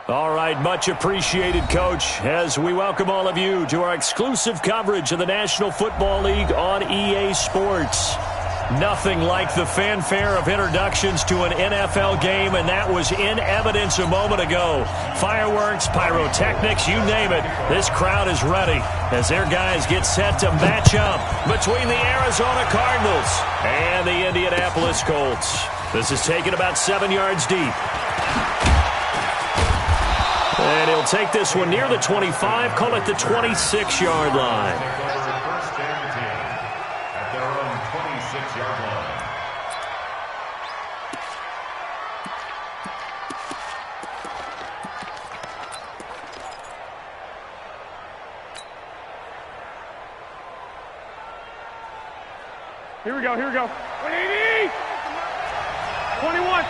All right, much appreciated, Coach, as we welcome all of you to our exclusive coverage of the National Football League on EA Sports. Nothing like the fanfare of introductions to an NFL game, and that was in evidence a moment ago. Fireworks, pyrotechnics, you name it. This crowd is ready as their guys get set to match up between the Arizona Cardinals and the Indianapolis Colts. This is taken about 7 yards deep. And he'll take this one near the 25, call it the 26-yard line. First down and 10 at their own 26-yard line. Here we go. 180! 21!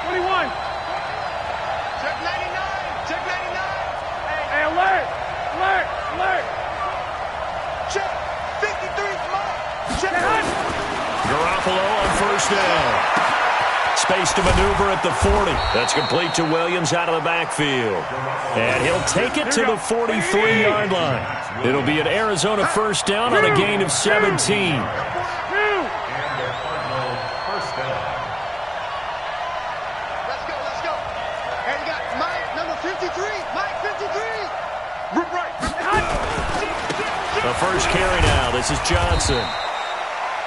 Check 99! Check 99! Hey, alert! Check 53, Mike! Check Garoppolo on first down. Space to maneuver at the 40. That's complete to Williams out of the backfield. And he'll take it to the 43-yard line. It'll be an Arizona first down on a gain of 17. Let's go. And we got Mike, number 53. Mike, 53. Right. The first carry now. This is Johnson.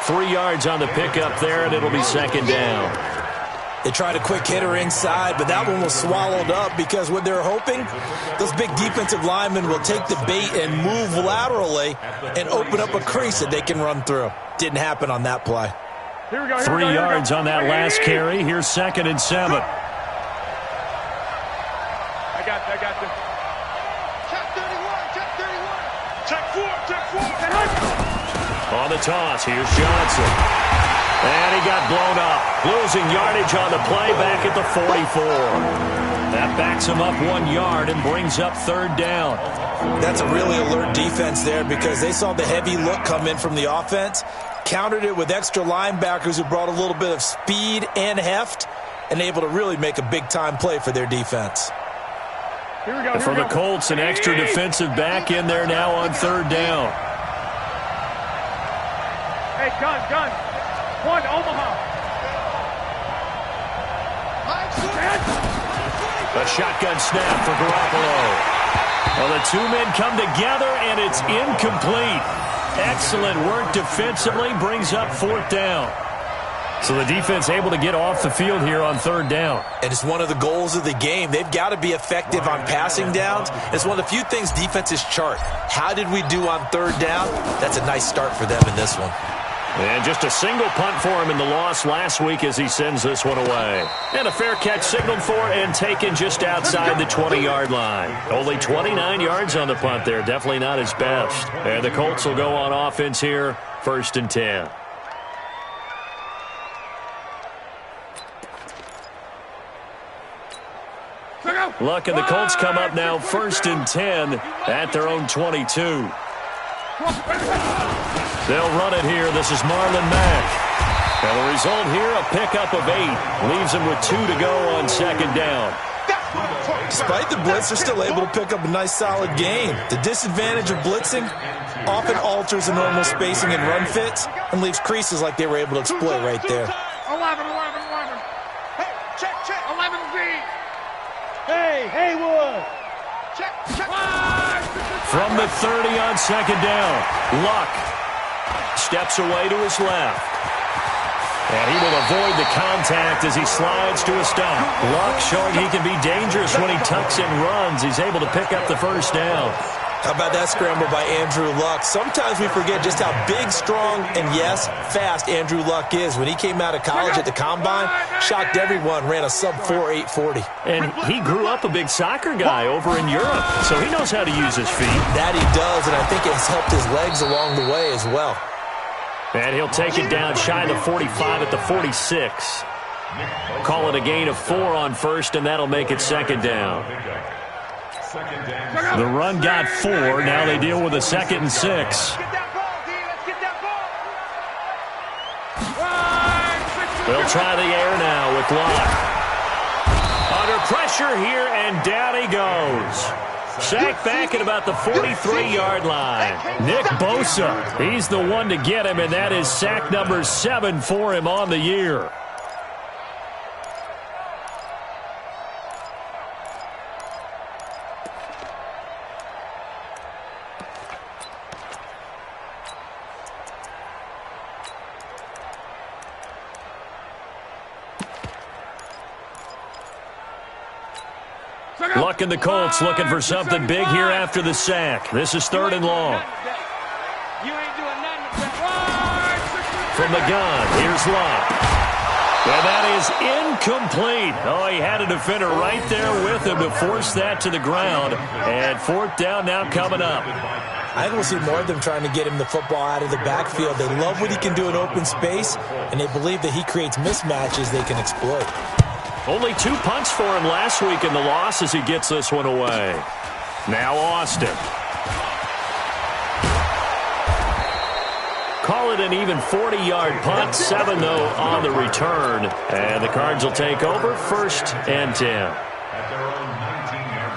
3 yards on the pickup there, and it'll be second down. They tried a quick hitter inside, but that one was swallowed up because what they're hoping, those big defensive linemen will take the bait and move laterally and open up a crease that they can run through. Didn't happen on that play. 3 yards on that last carry. Here's 2nd and 7. I got this. Check 31. On the toss, here's Johnson. And he got blown up. Losing yardage on the play back at the 44. That backs him up 1 yard and brings up third down. That's a really alert defense there because they saw the heavy look come in from the offense, countered it with extra linebackers who brought a little bit of speed and heft, and able to really make a big-time play for their defense. And for the Colts, an extra defensive back in there now on third down. Hey, gun. 1, Omaha. A shotgun snap for Garoppolo. Well, the two men come together, and it's incomplete. Excellent work defensively, brings up fourth down. So the defense able to get off the field here on third down. And it's one of the goals of the game. They've got to be effective on passing downs. It's one of the few things defenses chart. How did we do on third down? That's a nice start for them in this one. And just a single punt for him in the loss last week as he sends this one away. And a fair catch signaled for and taken just outside the 20-yard line. Only 29 yards on the punt there. Definitely not his best. And the Colts will go on offense here, 1st and 10. Luck and the Colts come up now 1st and 10 at their own 22. They'll run it here. This is Marlon Mack. And the result here, a pickup of 8. Leaves them with 2 to go on second down. Despite the blitz, they're still able to pick up a nice solid gain. The disadvantage of blitzing often alters the normal spacing and run fits and leaves creases like they were able to exploit right there. 11. Hey, check. 11Z. Hey, Haywood. Check. From the 30 on second down, Luck steps away to his left. And he will avoid the contact as he slides to a stop. Luck showing he can be dangerous when he tucks and runs. He's able to pick up the first down. How about that scramble by Andrew Luck? Sometimes we forget just how big, strong, and yes, fast Andrew Luck is. When he came out of college at the Combine, shocked everyone, ran a sub-4 840. And he grew up a big soccer guy over in Europe, so he knows how to use his feet. That he does, and I think it's helped his legs along the way as well. And he'll take it down shy of the 45 at the 46. Call it a gain of 4 on first, and that'll make it second down. The run got 4. Now they deal with a 2nd and 6. They'll try the air now with Locke. Under pressure. pressure here, and down he goes. Sacked back at about the 43-yard line. Nick Bosa, he's the one to get him, and that is sack number 7 for him on the year. Luck and the Colts looking for something big here after the sack. This is 3rd and long. From the gun, here's Luck. And that is incomplete. Oh, he had a defender right there with him to force that to the ground. And 4th down now coming up. I think we'll see more of them trying to get him the football out of the backfield. They love what he can do in open space, and they believe that he creates mismatches they can exploit. Only 2 punts for him last week in the loss as he gets this one away. Now Austin. Call it an even 40-yard punt, 7 though on the return. And the Cards will take over, 1st and 10. At their own 19-yard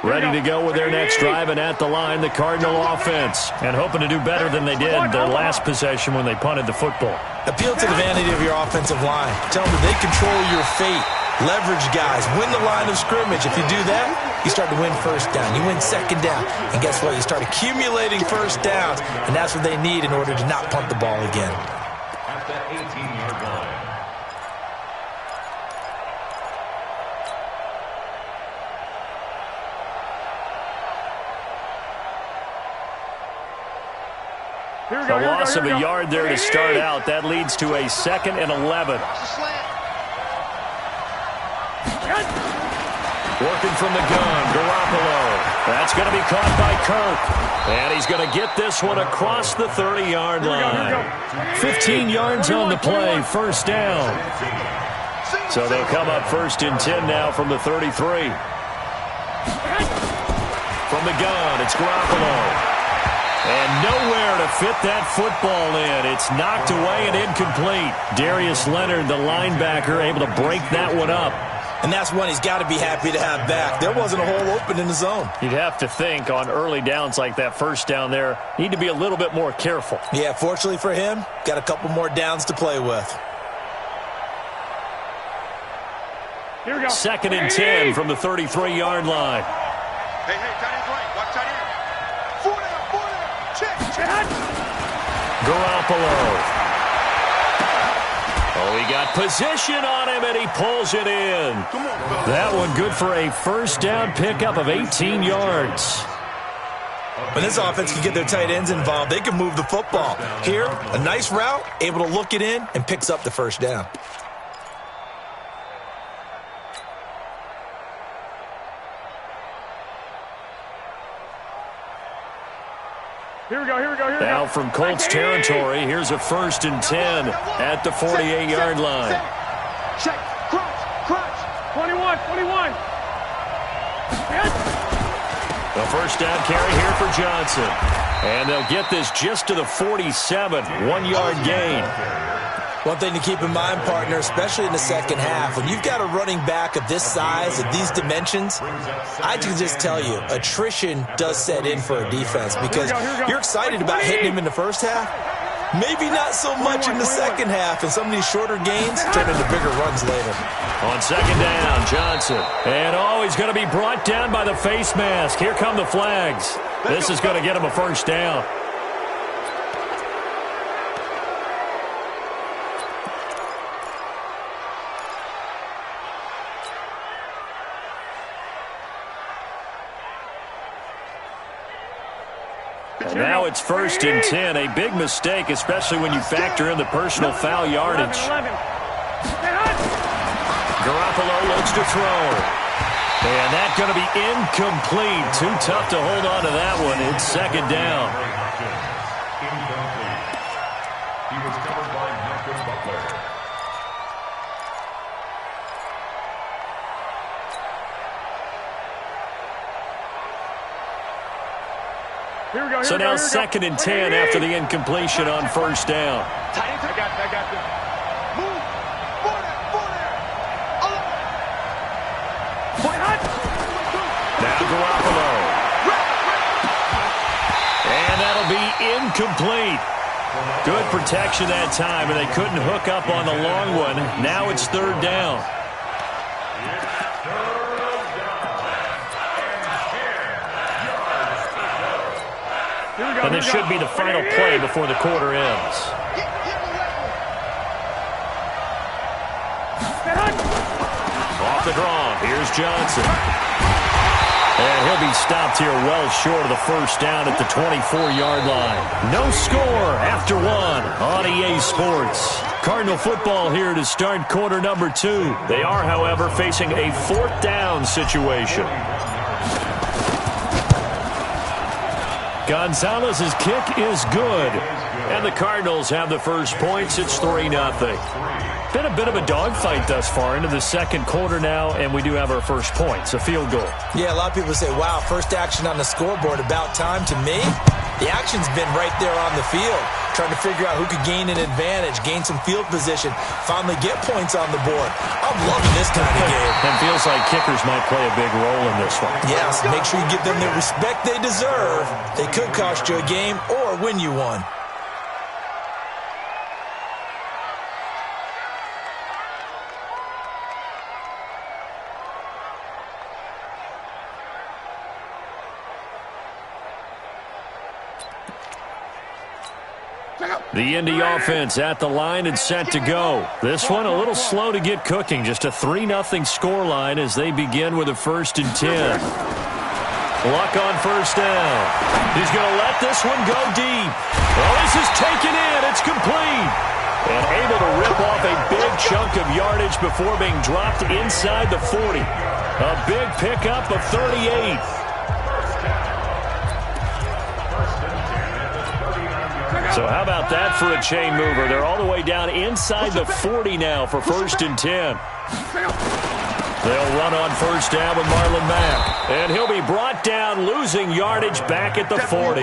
line. Ready to go with their next drive, and at the line, the Cardinal offense. And hoping to do better than they did their last possession when they punted the football. Appeal to the vanity of your offensive line. Tell them that they control your fate. Leverage guys. Win the line of scrimmage. If you do that, you start to win 1st down. You win 2nd down. And guess what? You start accumulating 1st downs. And that's what they need in order to not punt the ball again. At the 18-yard line. A loss of a yard there to start out. That leads to a 2nd and 11. Working from the gun, Garoppolo. That's going to be caught by Kirk. And he's going to get this one across the 30-yard line. 15 yards on the play, 1st down. So they'll come up 1st and 10 now from the 33. From the gun, it's Garoppolo. And nowhere to fit that football in. It's knocked away and incomplete. Darius Leonard, the linebacker, able to break that one up. And that's one he's got to be happy to have back. There wasn't a hole open in the zone. You'd have to think on early downs like that 1st down there, need to be a little bit more careful. Yeah, fortunately for him, got a couple more downs to play with. Here we go. 2nd and 10 from the 33-yard line. Hey, tight end's right. Watch tight end. 4 down. Check. Garoppolo. Oh, he got position on him, and he pulls it in. That one good for a 1st down pickup of 18 yards. When this offense can get their tight ends involved, they can move the football. Here, a nice route, able to look it in, and picks up the 1st down. Here we go. Now from Colts territory, here's a 1st and 10 at the 48-yard line. Check. Crunch. 21. The 1st down carry here for Johnson. And they'll get this just to the 47, 1-yard gain. One thing to keep in mind, partner, especially in the 2nd half, when you've got a running back of this size, of these dimensions, I can just tell you, attrition does set in for a defense because you're excited about hitting him in the 1st half. Maybe not so much in the 2nd half, and some of these shorter gains turn into bigger runs later. On 2nd down, Johnson. And he's going to be brought down by the face mask. Here come the flags. This is going to get him a 1st down. And now it's 1st and 10. A big mistake, especially when you factor in the personal foul yardage. Garoppolo looks to throw. And that's going to be incomplete. Too tough to hold on to that one. It's 2nd down. Incomplete. He was covered by Malcolm Butler. So now 2nd and 10 after the incompletion on 1st down. I got this. Move. 4 down. complete. Good protection that time, and they couldn't hook up on the long one. Now it's third down. And this should be the final play before the quarter ends. Off the draw. Here's Johnson. And he'll be stopped here well short of the first down at the 24-yard line. No score after one on EA Sports. Cardinal football here to start quarter number 2. They are, however, facing a fourth down situation. Gonzalez's kick is good. And the Cardinals have the first points. It's 3-0. Been a bit of a dogfight thus far into the second quarter now, and we do have our first points, a field goal. Yeah, a lot of people say, wow, first action on the scoreboard, about time. To me, the action's been right there on the field, trying to figure out who could gain an advantage, gain some field position, finally get points on the board. I'm loving this kind of game. And feels like kickers might play a big role in this one. Yes, make sure you give them the respect they deserve. They could cost you a game or win you one. The Indy offense at the line and set to go. This one a little slow to get cooking. Just a 3-0 scoreline as they begin with a 1st and 10. Luck on first down. He's going to let this one go deep. Well, this is taken in. It's complete. And able to rip off a big chunk of yardage before being dropped inside the 40. A big pickup of 38. So how about that for a chain mover? They're all the way down inside the 40 now for 1st and 10. They'll run on first down with Marlon Mack. And he'll be brought down, losing yardage back at the 40.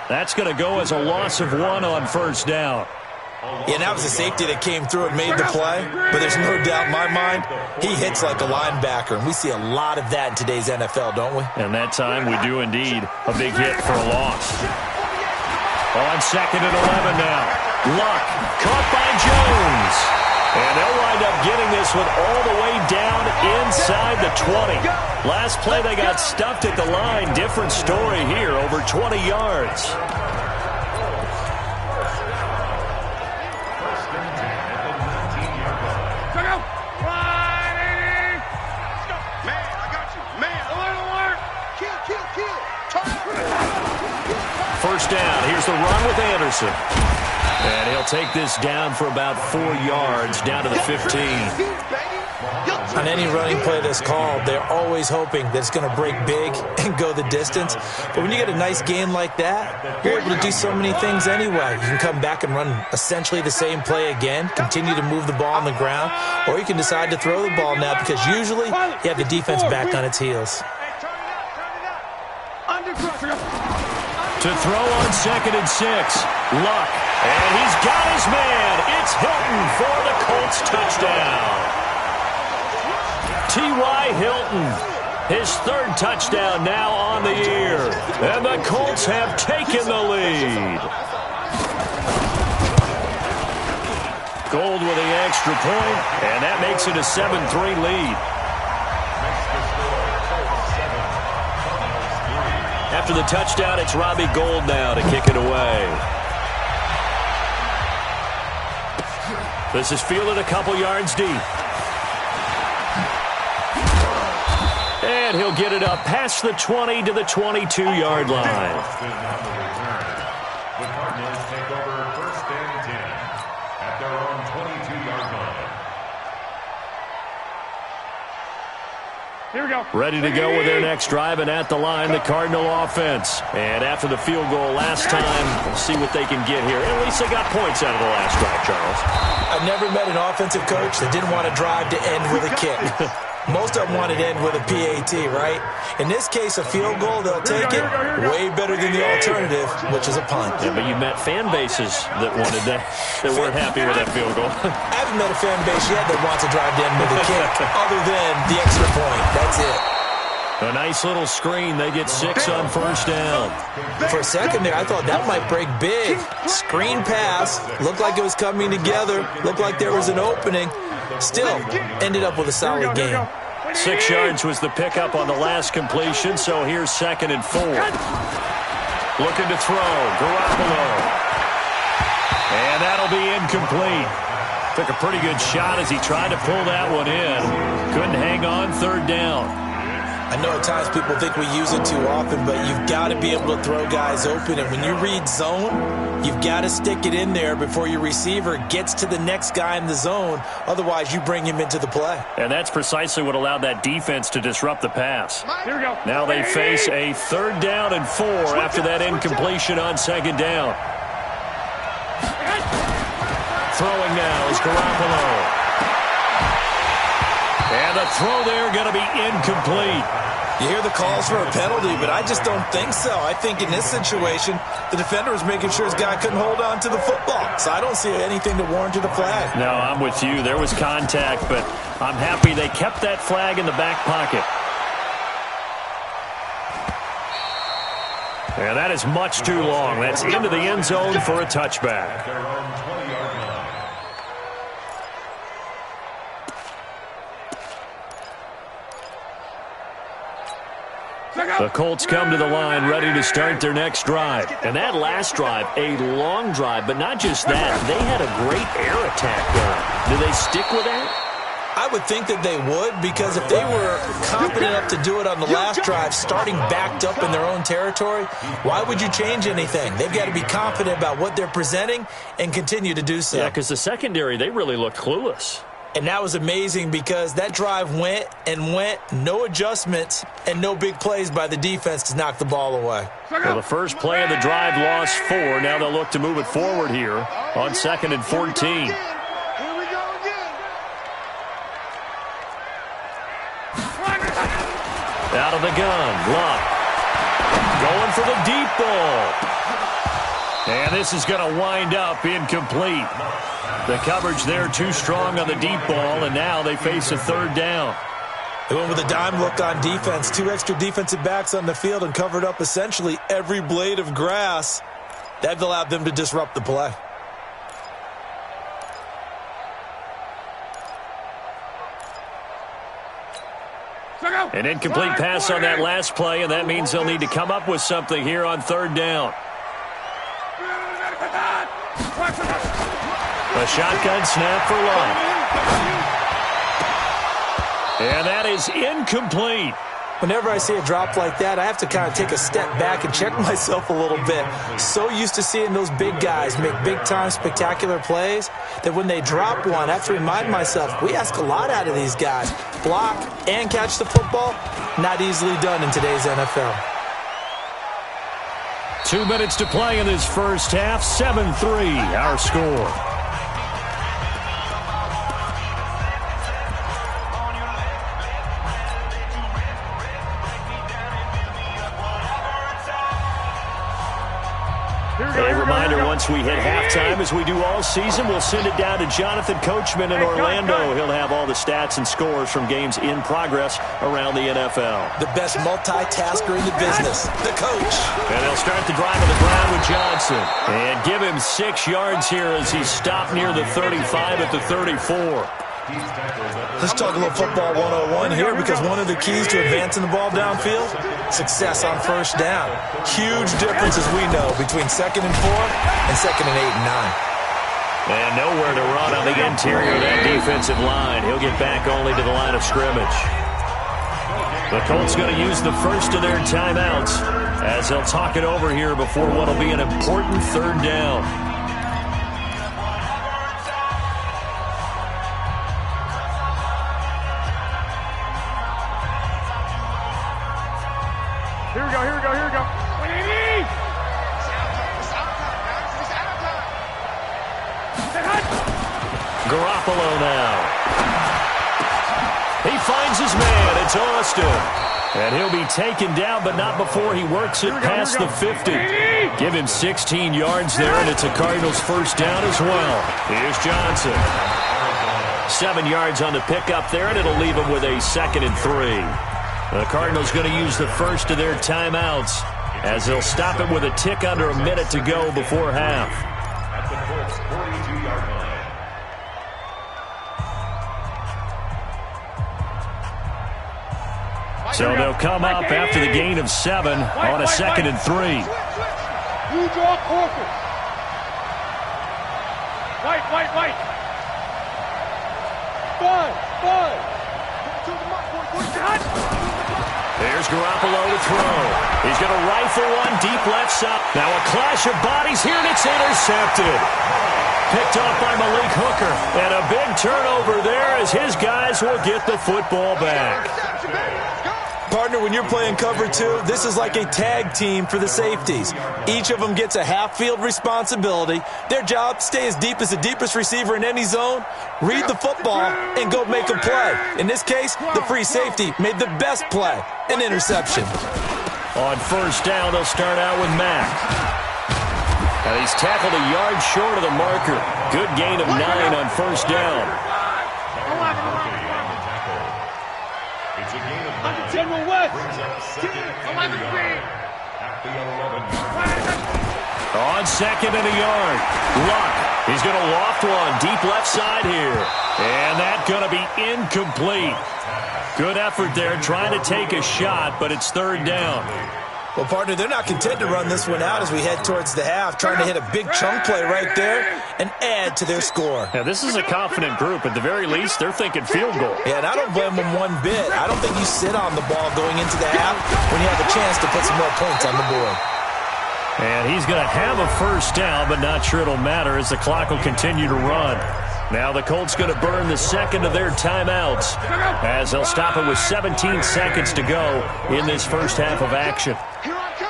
That's going to go as a loss of 1 on first down. Yeah, that was a safety that came through and made the play. But there's no doubt in my mind, he hits like a linebacker. And we see a lot of that in today's NFL, don't we? And that time we do indeed. A big hit for a loss. On 2nd and 11 now. Luck caught by Jones. And they'll wind up getting this one all the way down inside the 20. Last play they got stuffed at the line. Different story here, over 20 yards. First down. Here's the run with Anderson. And he'll take this down for about 4 yards, down to the 15. On any running play that's called, they're always hoping that it's going to break big and go the distance. But when you get a nice game like that, you're able to do so many things anyway. You can come back and run essentially the same play again, continue to move the ball on the ground, or you can decide to throw the ball now because usually you have the defense back on its heels. To throw on 2nd and 6. Luck. And he's got his man. It's Hilton for the Colts touchdown. T.Y. Hilton. His 3rd touchdown now on the year. And the Colts have taken the lead. Gold with the extra point, and that makes it a 7-3 lead. After the touchdown, it's Robbie Gould now to kick it away. This is fielded a couple yards deep. And he'll get it up past the 20 to the 22-yard line. The Cardinals take over 1st and 10 at their own 22-yard line. Here we go. Ready to go with their next drive, and at the line, the Cardinal offense. And after the field goal last time, we'll see what they can get here. At least they got points out of the last drive, Charles. I've never met an offensive coach that didn't want to drive to end with a kick. Most of them wanted to end with a PAT, right? In this case, a field goal, they'll take it. Way better than the alternative, which is a punt. Yeah, but you met fan bases that wanted that weren't happy with that field goal. I haven't met a fan base yet that wants to drive to end with a kick, other than the extra point. That's it. A nice little screen. They get 6 on first down. For a second there, I thought that might break big. Screen pass. Looked like it was coming together. Looked like there was an opening. Still, ended up with a solid game. 6 yards was the pickup on the last completion, so here's 2nd and 4. Looking to throw. Garoppolo. And that'll be incomplete. Took a pretty good shot as he tried to pull that one in. Couldn't hang on 3rd down. I know at times people think we use it too often, but you've got to be able to throw guys open. And when you read zone, you've got to stick it in there before your receiver gets to the next guy in the zone. Otherwise, you bring him into the play. And that's precisely what allowed that defense to disrupt the pass. Here we go. Now they face a 3rd down and 4 after that incompletion on 2nd down. Throwing now is Garoppolo. And the throw there going to be incomplete. You hear the calls for a penalty, but I just don't think so. I think in this situation, the defender was making sure his guy couldn't hold on to the football. So I don't see anything to warrant a flag. No, I'm with you. There was contact, but I'm happy they kept that flag in the back pocket. And that is much too long. That's into the end zone for a touchback. The Colts come to the line ready to start their next drive. And that last drive, a long drive, but not just that. They had a great air attack going. Do they stick with that? I would think that they would, because if they were confident enough to do it on the last drive, starting backed up in their own territory, why would you change anything? They've got to be confident about what they're presenting and continue to do so. Yeah, because the secondary, they really looked clueless. And that was amazing because that drive went and went, no adjustments and no big plays by the defense to knock the ball away. Well, the first play of the drive lost 4. Now they'll look to move it forward here on 2nd and 14. Out of the gun, Luck. Going for the deep ball. And this is going to wind up incomplete. The coverage there too strong on the deep ball, and now they face a 3rd down. They went with a dime look on defense. 2 extra defensive backs on the field and covered up essentially every blade of grass. That allowed them to disrupt the play. An incomplete pass on that last play, and that means they'll need to come up with something here on 3rd down. A shotgun snap for Luck. And that is incomplete. Whenever I see a drop like that, I have to kind of take a step back and check myself a little bit. So used to seeing those big guys make big-time spectacular plays that when they drop one, I have to remind myself, we ask a lot out of these guys. Block and catch the football, not easily done in today's NFL. 2 minutes to play in this first half. 7-3, our score. A reminder, once we hit halftime, as we do all season, we'll send it down to Jonathan Coachman in Orlando. He'll have all the stats and scores from games in progress around the NFL. The best multitasker in the business, the coach. And they'll start the drive on the ground with Johnson. And give him 6 yards here as he stopped near the 35 at the 34. Let's talk a little football 101 here, because one of the keys to advancing the ball downfield, success on first down. Huge difference, as we know, between 2nd and 4 and 2nd and 8 and 9. And nowhere to run on the interior of that defensive line. He'll get back only to the line of scrimmage. The Colts going to use the first of their timeouts as they'll talk it over here before what will be an important 3rd down. Here we go, here we go, here we go. Garoppolo now. He finds his man. It's Austin. And he'll be taken down, but not before he works it past the 50. Give him 16 yards there, and it's a Cardinals first down as well. Here's Johnson. 7 yards on the pickup there, and it'll leave him with a 2nd and 3. The Cardinals going to use the first of their timeouts as they'll stop it with a tick under a minute to go before half. At the Colts 42-yard line. So they'll come up after the gain of 7 on a 2nd and 3. You draw corpus. White. Five. There's Garoppolo to throw. He's going to rifle one deep left side. Now a clash of bodies here, and it's intercepted. Picked off by Malik Hooker. And a big turnover there as his guys will get the football back. Partner, when you're playing cover 2, this is like a tag team for the safeties. Each of them gets a half-field responsibility. Their job, stay as deep as the deepest receiver in any zone, read the football, and go make a play. In this case, the free safety made the best play, an interception. On first down, they'll start out with Mack. And he's tackled a yard short of the marker. Good gain of 9 on first down. It's a gain of 9. General West. Brings up second and a yard at the 11-yard line. On 2nd and a yard. Luck. He's going to loft one deep left side here. And that's going to be incomplete. Good effort there trying to take a shot, but it's 3rd down. Well, partner, they're not content to run this one out as we head towards the half, trying to hit a big chunk play right there and add to their score. Yeah, this is a confident group. At the very least, they're thinking field goal. Yeah, and I don't blame them one bit. I don't think you sit on the ball going into the half when you have a chance to put some more points on the board. And he's going to have a first down, but not sure it'll matter as the clock will continue to run. Now the Colts going to burn the 2nd of their timeouts as they'll stop it with 17 seconds to go in this first half of action. Here I come.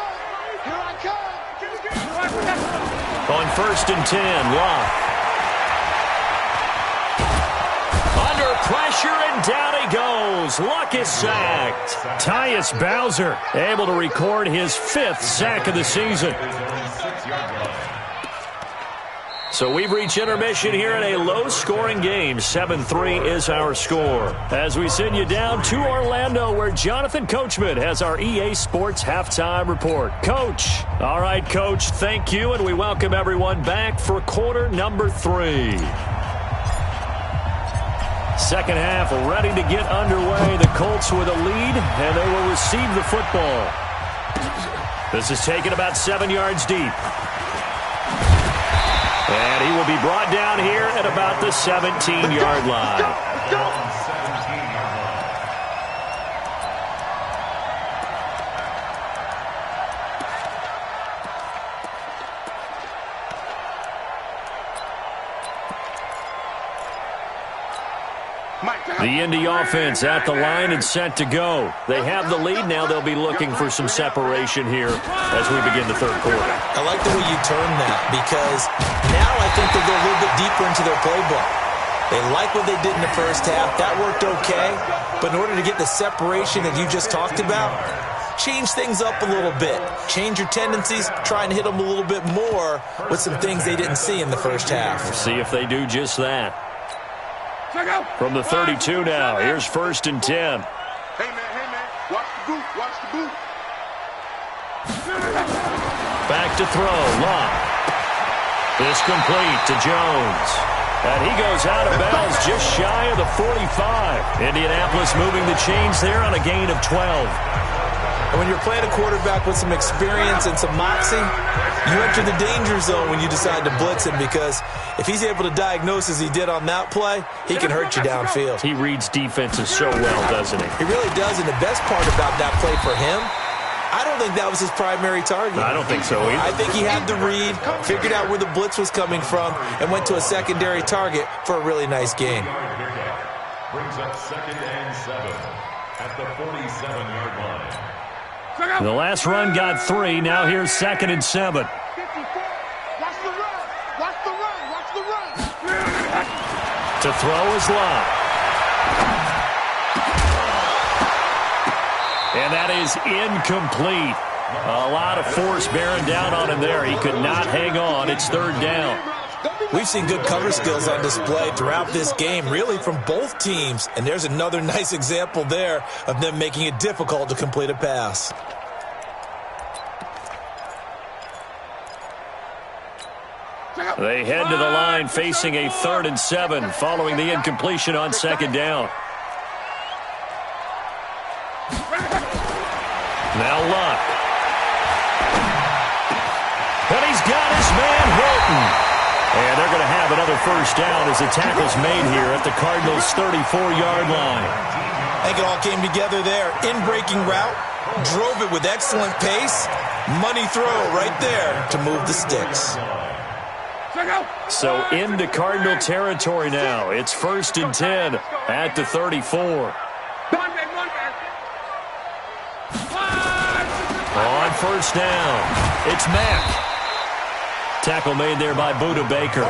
On 1st and 10, Locke. Under pressure, and down he goes. Luck is sacked. Tyus Bowser able to record his 5th sack of the season. So we've reached intermission here in a low-scoring game. 7-3 is our score. As we send you down to Orlando, where Jonathan Coachman has our EA Sports Halftime Report. Coach. All right, Coach, thank you, and we welcome everyone back for quarter number 3. Second half ready to get underway. The Colts with a lead, and they will receive the football. This is taken about 7 yards deep. And he will be brought down here at about the 17-yard line. The Indy offense at the line and set to go. They have the lead. Now they'll be looking for some separation here as we begin the 3rd quarter. I like the way you term that because now I think they'll go a little bit deeper into their playbook. They like what they did in the first half. That worked okay. But in order to get the separation that you just talked about, change things up a little bit. Change your tendencies. Try and hit them a little bit more with some things they didn't see in the first half. We'll see if they do just that. From the 32 now, here's 1st and 10. Hey, man, watch the boot. Back to throw, Locke. This complete to Jones. And he goes out of bounds just shy of the 45. Indianapolis moving the chains there on a gain of 12. And when you're playing a quarterback with some experience and some moxie, you enter the danger zone when you decide to blitz him because if he's able to diagnose as he did on that play, he can hurt you downfield. He reads defenses so well, doesn't he? He really does, and the best part about that play for him, I don't think that was his primary target. I don't think so either. I think he had the read, figured out where the blitz was coming from, and went to a secondary target for a really nice gain. Brings up 2nd and 7 at the 47-yard line. The last run got 3. Now here's 2nd and 7. Watch the run. To throw is Locke. And that is incomplete. A lot of force bearing down on him there. He could not hang on. It's 3rd down. Don't be We've seen good cover skills on display throughout this game, really from both teams. And there's another nice example there of them making it difficult to complete a pass. They head to the line facing a 3rd and 7 following the incompletion on 2nd down. Now Luck. And he's got his man Hilton. And they're going to have another 1st down as the tackle's made here at the Cardinals' 34-yard line. I think it all came together there. In-breaking route, drove it with excellent pace. Money throw right there to move the sticks. So into Cardinal territory now. It's 1st and 10 at the 34. On 1st down, it's Mack. Tackle made there by Buda Baker.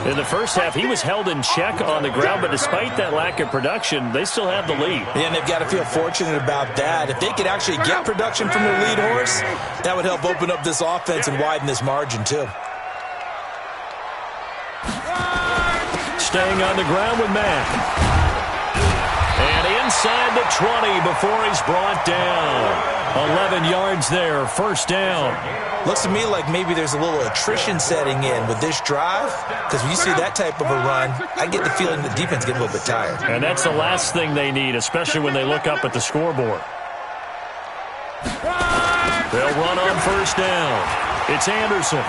In the first half, he was held in check on the ground, but despite that lack of production, they still have the lead. Yeah, and they've got to feel fortunate about that. If they could actually get production from their lead horse, that would help open up this offense and widen this margin, too. Staying on the ground with Mack. And inside the 20 before he's brought down. 11 yards there, 1st down. Looks to me like maybe there's a little attrition setting in with this drive, because when you see that type of a run, I get the feeling the defense gets a little bit tired. And that's the last thing they need, especially when they look up at the scoreboard. They'll run on 1st down. It's Anderson.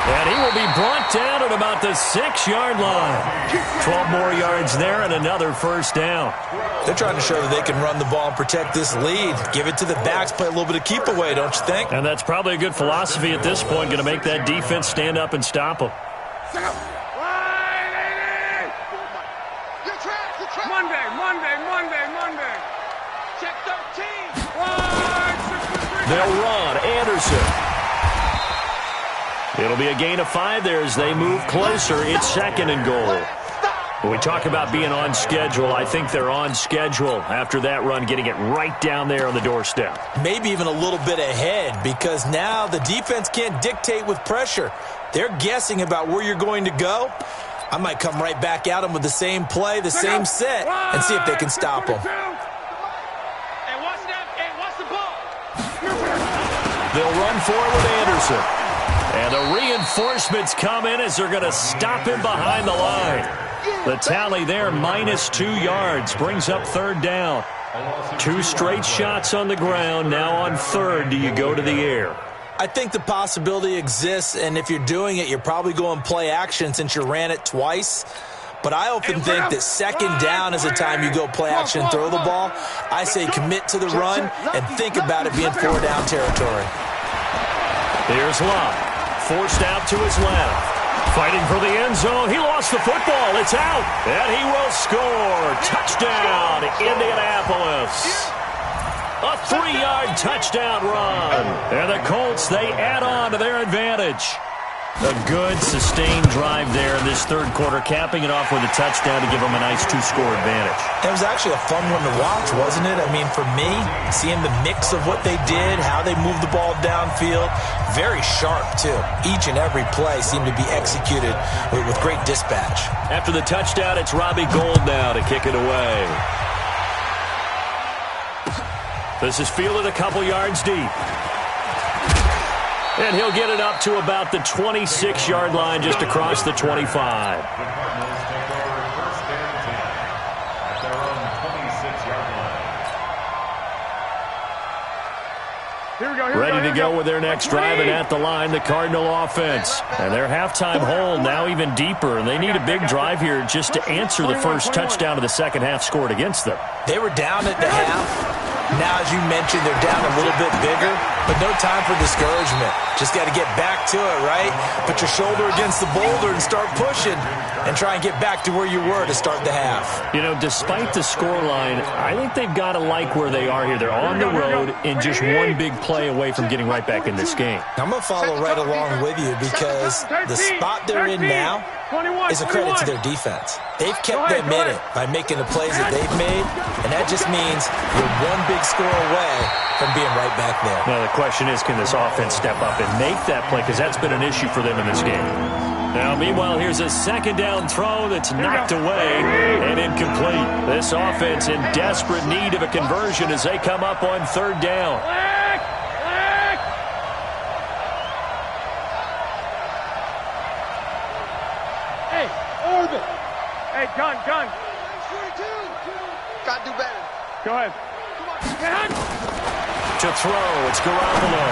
And he will be brought down at about the 6-yard line. 12 more yards there and another 1st down. They're trying to show that they can run the ball and protect this lead. Give it to the backs, play a little bit of keep away, don't you think? And that's probably a good philosophy at this point, going to make that defense stand up and stop them. Monday. Check 13. They'll run. Anderson. It'll be a gain of 5 there as they move closer. It's 2nd and goal. When we talk about being on schedule, I think they're on schedule after that run, getting it right down there on the doorstep. Maybe even a little bit ahead, because now the defense can't dictate with pressure. They're guessing about where you're going to go. I might come right back at them with the same play, the same set, and see if they can stop them. They'll run forward with Anderson. And the reinforcements come in as they're going to stop him behind the line. The tally there, -2 yards, brings up 3rd down. 2 straight shots on the ground. Now on 3rd, do you go to the air? I think the possibility exists, and if you're doing it, you're probably going play action since you ran it twice. But I often think that 2nd down is the time you go play action and throw the ball. I say commit to the run and think about it being 4-down territory. Here's Luck. Forced out to his left. Fighting for the end zone. He lost the football. It's out. And he will score. Touchdown, Indianapolis. A 3-yard touchdown run. And the Colts, they add on to their advantage. A good, sustained drive there in this 3rd quarter, capping it off with a touchdown to give them a nice 2-score advantage. It was actually a fun one to watch, wasn't it? I mean, for me, seeing the mix of what they did, how they moved the ball downfield, very sharp, too. Each and every play seemed to be executed with great dispatch. After the touchdown, it's Robbie Gould now to kick it away. This is fielded a couple yards deep. And he'll get it up to about the 26-yard line, just across the 25. Ready to go with their next drive, and at the line, the Cardinal offense. And their halftime hole now even deeper, and they need a big drive here just to answer the first touchdown of the second half scored against them. They were down at the half. Now, as you mentioned, they're down a little bit bigger, but no time for discouragement. Just got to get back to it, right? Put your shoulder against the boulder and start pushing and try and get back to where you were to start the half. You know, despite the scoreline, I think they've got to like where they are here. They're on the road and just one big play away from getting right back in this game. I'm going to follow right along with you because the spot they're in now, is a credit to their defense. They've kept them in it by making the plays that they've made, and that just means you're one big score away from being right back there. Now, the question is, can this offense step up and make that play? Because that's been an issue for them in this game. Now, meanwhile, here's a second down throw that's knocked away and incomplete. This offense in desperate need of a conversion as they come up on third down. Hey, Orbit. Hey, gun. Gotta do better. Go ahead. To throw, it's Garoppolo.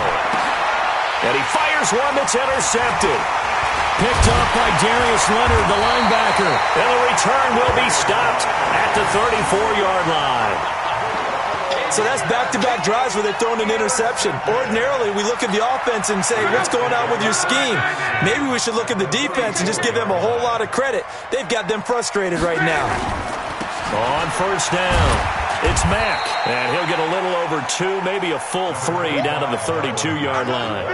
And he fires one that's intercepted. Picked up by Darius Leonard, the linebacker. And the return will be stopped at the 34-yard line. So that's back-to-back drives where they've thrown an interception. Ordinarily, we look at the offense and say, what's going on with your scheme? Maybe we should look at the defense and just give them a whole lot of credit. They've got them frustrated right now. On first down, it's Mack. And he'll get a little over 2, maybe a full 3 down to the 32-yard line.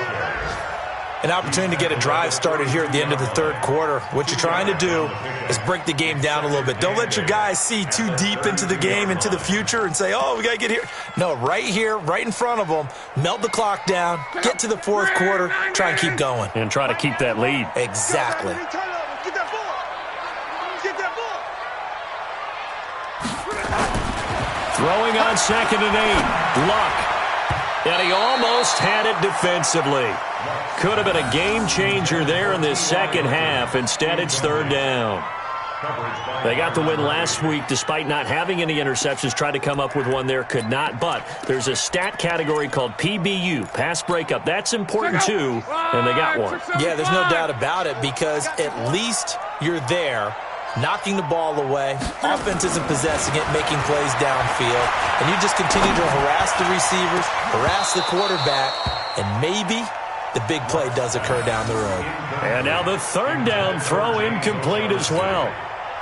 An opportunity to get a drive started here at the end of the third quarter. What you're trying to do is break the game down a little bit. Don't let your guys see too deep into the game, into the future, and say, oh, we got to get here. No, right here, right in front of them, melt the clock down, get to the fourth quarter, try and keep going. And try to keep that lead. Exactly. Get that ball. Get that ball. Throwing on 2nd and 8. Luck. And he almost had it defensively. Could have been a game changer there in this second half. Instead, it's third down. They got the win last week despite not having any interceptions. Tried to come up with one there, could not. But there's a stat category called PBU, pass breakup. That's important too, and they got one. Yeah, there's no doubt about it because at least you're there, knocking the ball away. Offense isn't possessing it, making plays downfield. And you just continue to harass the receivers, harass the quarterback, and maybe the big play does occur down the road. And now the third down throw incomplete as well.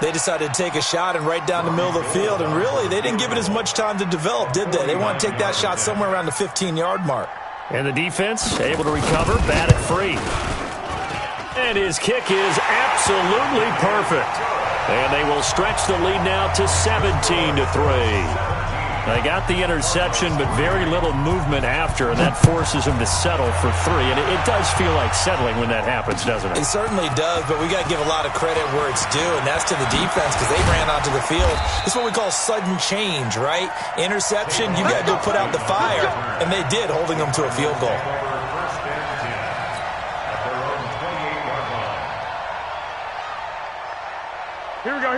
They decided to take a shot and right down the middle of the field, and really, they didn't give it as much time to develop, did they? They want to take that shot somewhere around the 15-yard mark. And the defense able to recover, bat it free. And his kick is absolutely perfect. And they will stretch the lead now to 17-3. They got the interception, but very little movement after, and that forces them to settle for 3. And it does feel like settling when that happens, doesn't it? It certainly does, but we got to give a lot of credit where it's due, and that's to the defense because they ran onto the field. It's what we call sudden change, right? Interception, you got to go put out the fire, and they did, holding them to a field goal.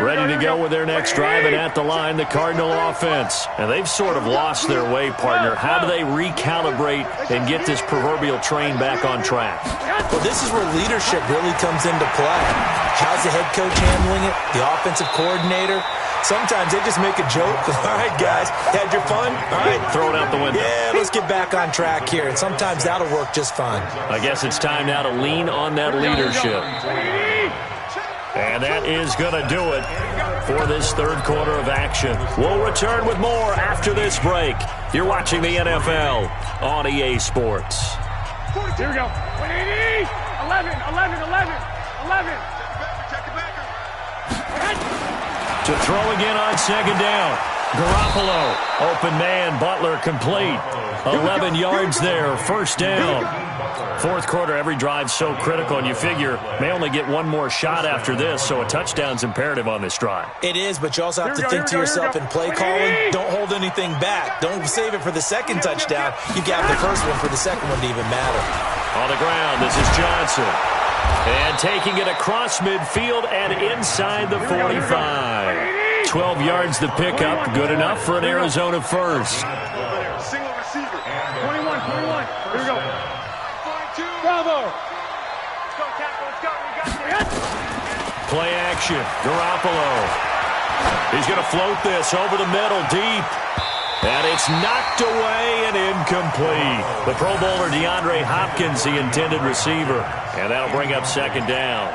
Ready to go with their next drive, and at the line, the Cardinal offense. And they've sort of lost their way, partner. How do they recalibrate and get this proverbial train back on track? Well, this is where leadership really comes into play. How's the head coach handling it? The offensive coordinator? Sometimes they just make a joke. All right, guys, had your fun? All right. Throw it out the window. Yeah, let's get back on track here. And sometimes that'll work just fine. I guess it's time now to lean on that leadership. And that is going to do it for this third quarter of action. We'll return with more after this break. You're watching the NFL on EA Sports. Here we go. 11. To throw again on second down. Garoppolo, open man, Butler complete. 11 yards there, first down. Fourth quarter, every drive so critical, and you figure may only get one more shot after this, so a touchdown's imperative on this drive. It is, but you also have to think to yourself in play calling, don't hold anything back. Don't save it for the second touchdown. You got the first one for the second one to even matter. On the ground, this is Johnson. And taking it across midfield and inside the 45. 12 yards the pickup, good enough for an Arizona first. Single receiver. 21. Here we go. Bravo. Let's go, tackle. Let's go. We got this. Play action. Garoppolo. He's going to float this over the middle, deep. And it's knocked away and incomplete. The Pro Bowler DeAndre Hopkins, the intended receiver. And that'll bring up second down.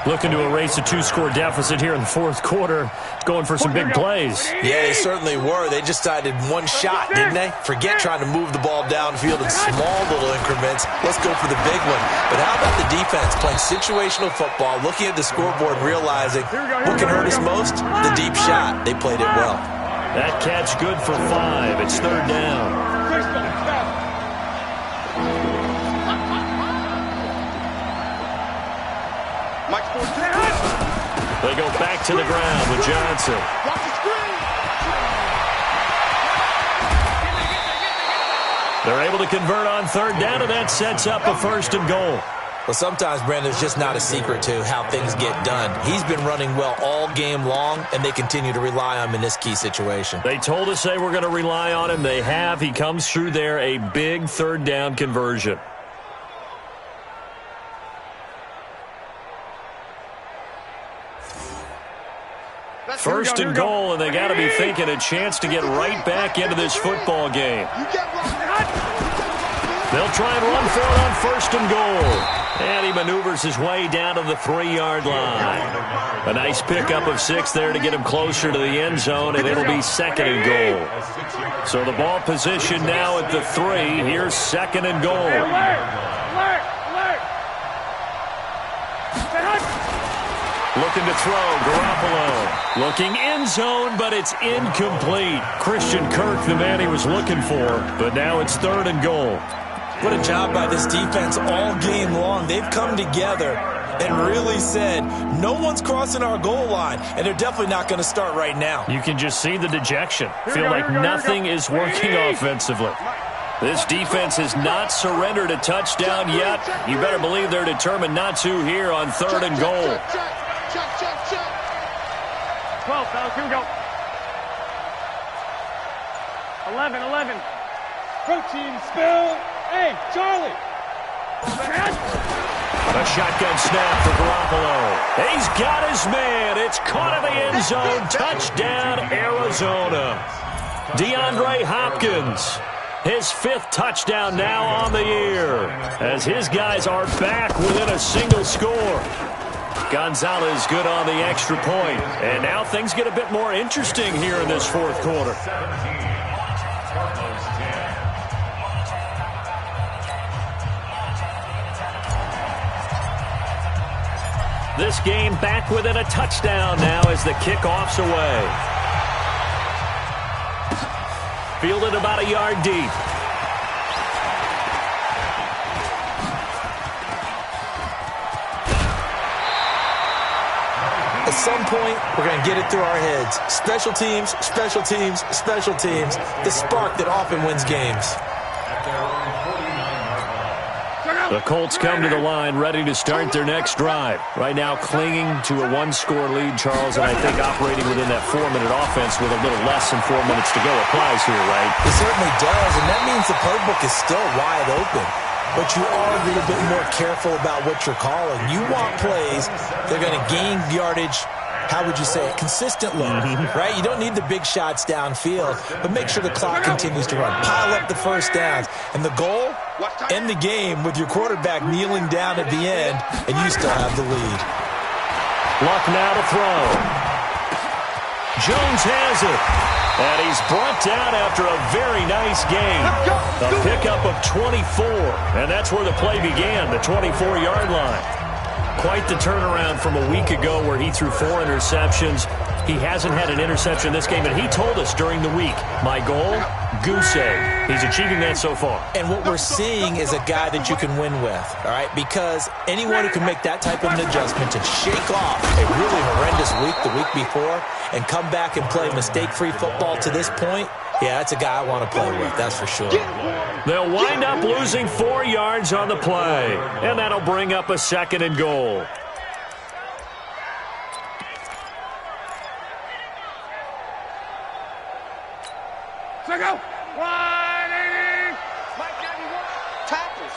Looking to erase a 2-score deficit here in the fourth quarter, going for some big plays. Yeah, they certainly were. They just decided one shot, didn't they? Forget trying to move the ball downfield in small little increments. Let's go for the big one. But how about the defense playing situational football, looking at the scoreboard, realizing what can hurt us most? The deep shot. They played it well. That catch good for 5. It's third down. They go back to the ground with Johnson. They're able to convert on third down, and that sets up a 1st and goal. Well, sometimes, Brandon, there's just not a secret to how things get done. He's been running well all game long, and they continue to rely on him in this key situation. They told us they were going to rely on him. They have. He comes through there, a big third down conversion. First and goal, and they got to be thinking a chance to get right back into this football game. They'll try and run for it on 1st and goal. And he maneuvers his way down to the 3-yard line. A nice pickup of 6 there to get him closer to the end zone, and it'll be 2nd and goal. So the ball position now at the 3. Here's 2nd and goal. Looking to throw, Garoppolo. Looking end zone, but it's incomplete. Christian Kirk, the man he was looking for, but now it's 3rd and goal. What a job by this defense all game long. They've come together and really said, no one's crossing our goal line, and they're definitely not going to start right now. You can just see the dejection. Feel like nothing is working offensively. This defense has not surrendered a touchdown yet. You better believe they're determined not to here on 3rd and goal. 12, fellas, here we go. 11. Protein spill. Hey, Charlie. A shotgun snap for Garoppolo. He's got his man. It's caught in the end zone. Touchdown, Arizona. DeAndre Hopkins. His 5th touchdown now on the year, as his guys are back within a single score. Gonzalez good on the extra point. And now things get a bit more interesting here in this fourth quarter. This game back within a touchdown now as the kickoff's away. Fielded about a yard deep. At some point, we're going to get it through our heads. Special teams, special teams, special teams. The spark that often wins games. The Colts come to the line ready to start their next drive. Right now clinging to a 1-score lead, Charles, and I think operating within that 4-minute offense with a little less than 4 minutes to go applies here, right? It certainly does, and that means the playbook is still wide open. But you are a little bit more careful about what you're calling. You want plays that are going to gain yardage, how would you say it, consistently, right? You don't need the big shots downfield, but make sure the clock continues to run. Pile up the first downs. And the goal, end the game with your quarterback kneeling down at the end, and you still have the lead. Luck now to throw. Jones has it. And he's brought down after a very nice game. A pickup of 24. And that's where the play began, the 24-yard line. Quite the turnaround from a week ago where he threw 4 interceptions. He hasn't had an interception this game, and he told us during the week, my goal, goose egg. He's achieving that so far. And what we're seeing is a guy that you can win with, all right? Because anyone who can make that type of an adjustment to shake off a really horrendous week the week before and come back and play mistake-free football to this point, yeah, that's a guy I want to play with, that's for sure. They'll wind up losing 4 yards on the play, and that'll bring up a 2nd and goal. Go. 180. Tackle.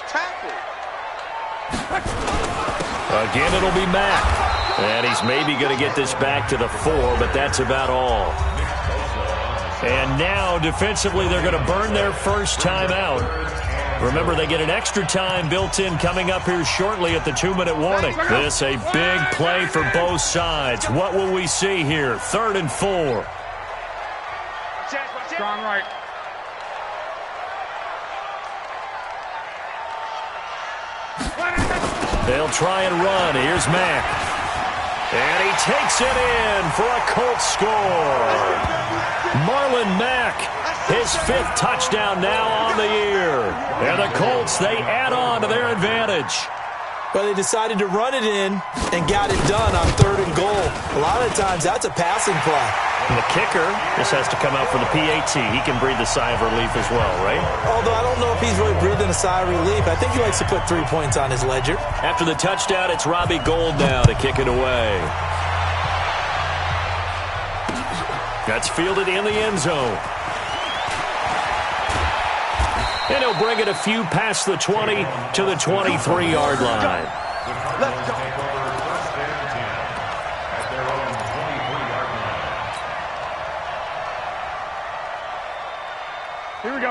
Again, it'll be Matt. And he's maybe going to get this back to the 4, but that's about all. And now, defensively, they're going to burn their first time out. Remember, they get an extra time built in coming up here shortly at the 2-minute warning. This a big play for both sides. What will we see here? 3rd and 4. Strong right. They'll try and run. Here's Mack. And he takes it in for a Colts score. Marlon Mack, his 5th touchdown now on the year. And the Colts, they add on to their advantage. But they decided to run it in and got it done on 3rd and goal. A lot of times, that's a passing play. And the kicker, this has to come out for the PAT. He can breathe a sigh of relief as well, right? Although I don't know if he's really breathing a sigh of relief. I think he likes to put 3 points on his ledger. After the touchdown, it's Robbie Gould now to kick it away. That's fielded in the end zone. And he'll bring it a few past the 20 to the 23-yard line. Let's go.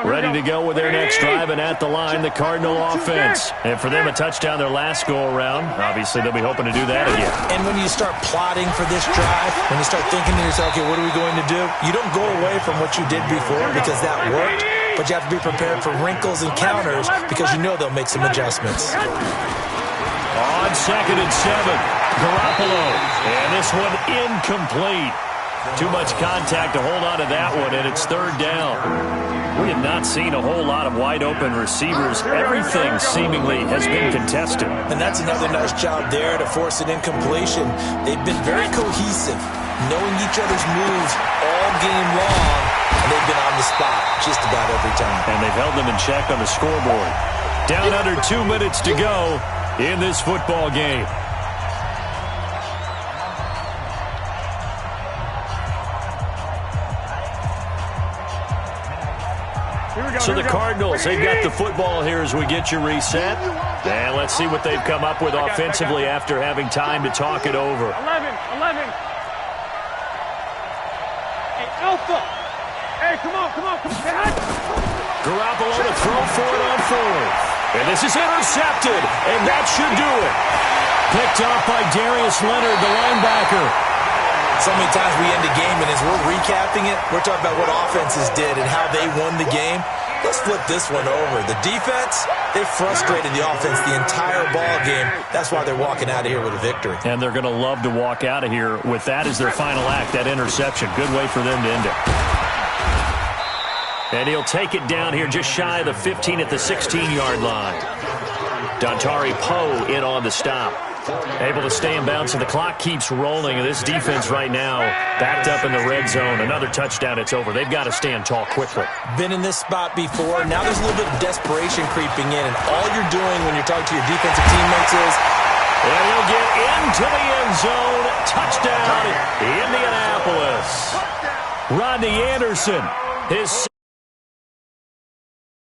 Ready to go with their next drive, and at the line, the Cardinal offense. And for them, a touchdown their last go-around. Obviously, they'll be hoping to do that again. And when you start plotting for this drive, when you start thinking to yourself, okay, what are we going to do? You don't go away from what you did before because that worked, but you have to be prepared for wrinkles and counters because you know they'll make some adjustments. On 2nd and 7, Garoppolo. And this one incomplete. Too much contact to hold on to that one, and it's 3rd down. We have not seen a whole lot of wide-open receivers. Everything seemingly has been contested. And that's another nice job there to force an incompletion. They've been very cohesive, knowing each other's moves all game long, and they've been on the spot just about every time. And they've held them in check on the scoreboard. Down under 2 minutes to go in this football game. So the Cardinals, they've got the football here as we get you reset. And let's see what they've come up with offensively after having time to talk it over. 11. Hey, Alpha. Hey, come on. Garoppolo to throw for it on 4th. And this is intercepted. And that should do it. Picked off by Darius Leonard, the linebacker. So many times we end a game, and as we're recapping it, we're talking about what offenses did and how they won the game. Let's flip this one over. The defense, they frustrated the offense the entire ball game. That's why they're walking out of here with a victory. And they're going to love to walk out of here with that as their final act, that interception. Good way for them to end it. And he'll take it down here just shy of the 15 at the 16-yard line. Dontari Poe in on the stop. Able to stay in bounds, and the clock keeps rolling. And this defense right now backed up in the red zone. Another touchdown, it's over. They've got to stand tall quickly. Been in this spot before. Now there's a little bit of desperation creeping in. And all you're doing when you're talking to your defensive teammates is... And he'll get into the end zone. Touchdown, Indianapolis. Rodney Anderson, his